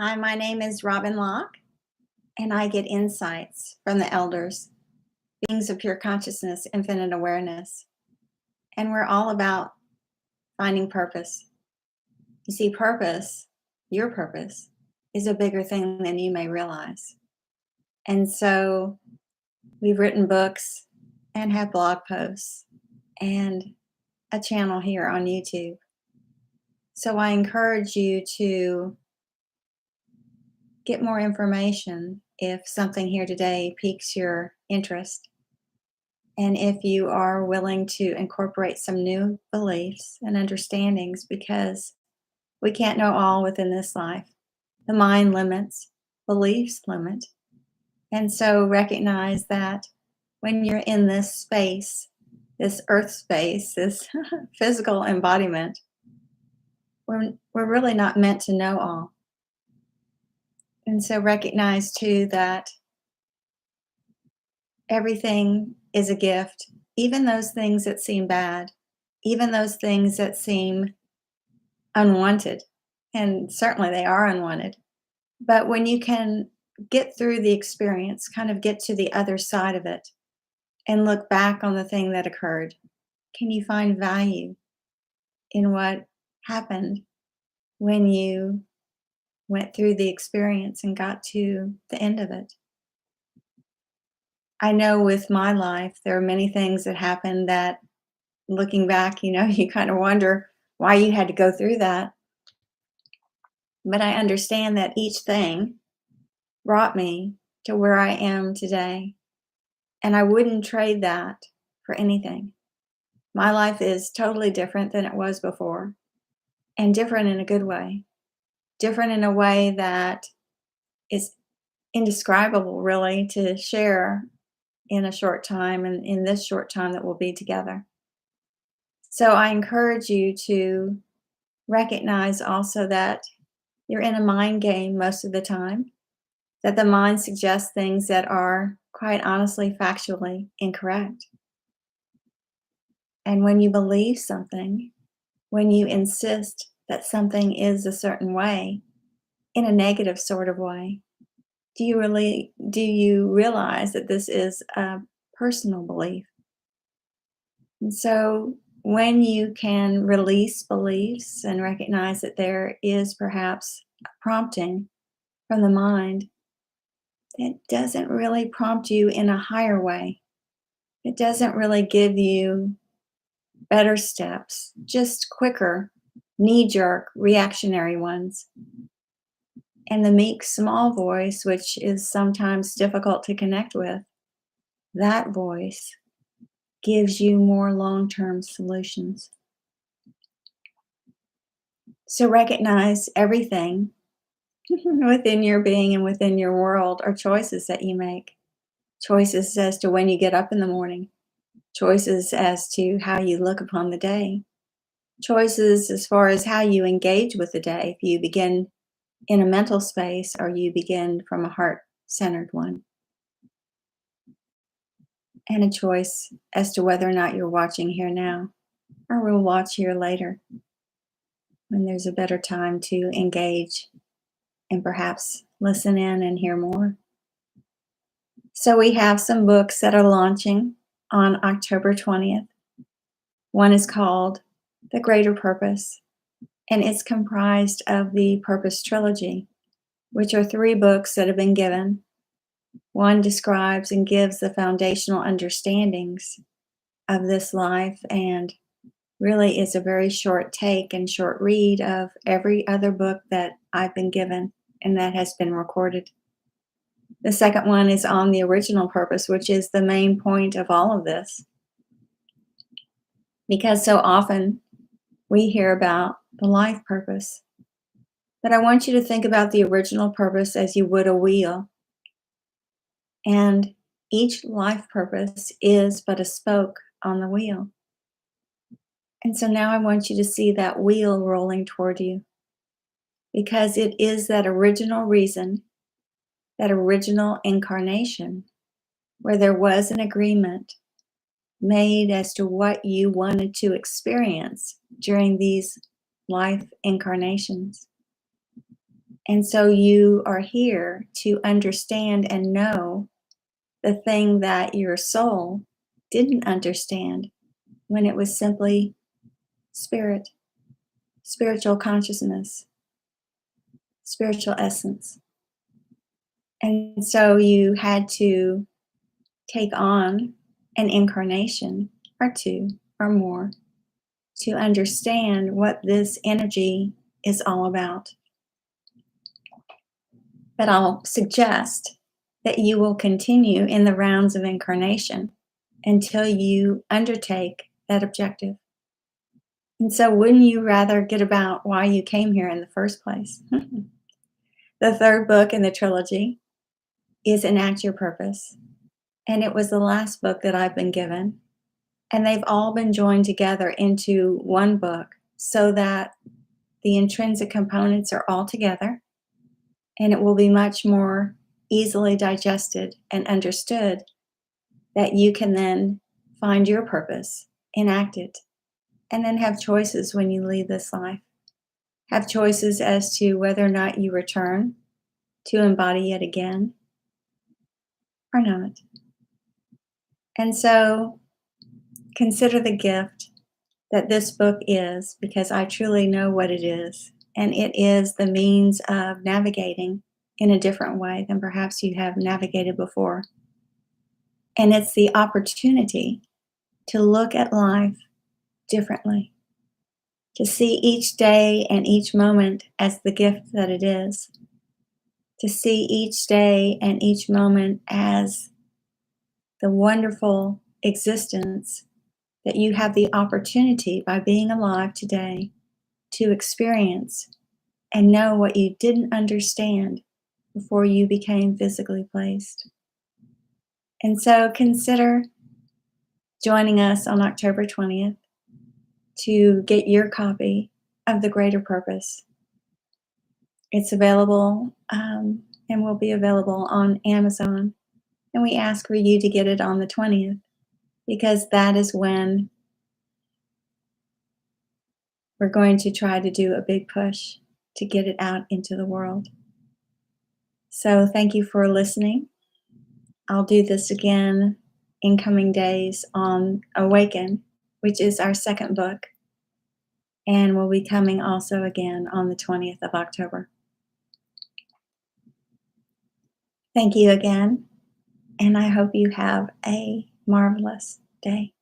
Hi, my name is Robin Locke, and I get insights from the elders, beings of pure consciousness, infinite awareness. And we're all about finding purpose. You see, purpose, your purpose, is a bigger thing than you may realize. And so we've written books and have blog posts and a channel here on YouTube. So I encourage you to get more information if something here today piques your interest. And if you are willing to incorporate some new beliefs and understandings, because we can't know all within this life. The mind limits, beliefs limit. And so recognize that when you're in this space, this earth space, this physical embodiment, we're really not meant to know all. And so recognize too that everything is a gift, even those things that seem bad, even those things that seem unwanted, and certainly they are unwanted. But when you can get through the experience, kind of get to the other side of it, and look back on the thing that occurred, can you find value in what happened when you went through the experience and got to the end of it? I know with my life, there are many things that happened that looking back, you kind of wonder why you had to go through that. But I understand that each thing brought me to where I am today. And I wouldn't trade that for anything. My life is totally different than it was before, and different in a good way. Different in a way that is indescribable, really, to share in a short time and in this short time that we'll be together. So I encourage you to recognize also that you're in a mind game most of the time, that the mind suggests things that are quite honestly, factually incorrect. And when you believe something, when you insist that something is a certain way, in a negative sort of way, do you realize that this is a personal belief? And so when you can release beliefs and recognize that there is perhaps a prompting from the mind, it doesn't really prompt you in a higher way. It doesn't really give you better steps, just quicker, knee-jerk, reactionary ones. And the meek, small voice, which is sometimes difficult to connect with, that voice gives you more long-term solutions. So recognize everything within your being and within your world are choices that you make. Choices as to when you get up in the morning. Choices as to how you look upon the day. Choices as far as how you engage with the day. If you begin in a mental space or you begin from a heart-centered one. And a choice as to whether or not you're watching here now or will watch here later when there's a better time to engage and perhaps listen in and hear more. So we have some books that are launching on October 20th. One is called The Greater Purpose, and it's comprised of the Purpose Trilogy, which are 3 books that have been given. One describes and gives the foundational understandings of this life and really is a very short take and short read of every other book that I've been given and that has been recorded. The second one is on the original purpose, which is the main point of all of this. Because so often we hear about the life purpose. But I want you to think about the original purpose as you would a wheel. And each life purpose is but a spoke on the wheel. And so now I want you to see that wheel rolling toward you. Because it is that original reason, that original incarnation, where there was an agreement made as to what you wanted to experience during these life incarnations. And so you are here to understand and know the thing that your soul didn't understand when it was simply spirit, spiritual consciousness, spiritual essence. And so you had to take on an incarnation or two or more to understand what this energy is all about. But I'll suggest that you will continue in the rounds of incarnation until you undertake that objective. And so, wouldn't you rather get about why you came here in the first place? The third book in the trilogy is Enact Your Purpose. And it was the last book that I've been given. And they've all been joined together into one book so that the intrinsic components are all together and it will be much more easily digested and understood that you can then find your purpose, enact it, and then have choices when you leave this life. Have choices as to whether or not you return to embody it again or not. And so consider the gift that this book is, because I truly know what it is. And it is the means of navigating in a different way than perhaps you have navigated before. And it's the opportunity to look at life differently, to see each day and each moment as the gift that it is, to see each day and each moment as the wonderful existence that you have the opportunity by being alive today to experience and know what you didn't understand before you became physically placed. And so consider joining us on October 20th to get your copy of The Greater Purpose. It's available and will be available on Amazon. And we ask for you to get it on the 20th because that is when we're going to try to do a big push to get it out into the world. So thank you for listening. I'll do this again in coming days on Awaken, which is our second book, and will be coming also again on the 20th of October. Thank you again, and I hope you have a marvelous day.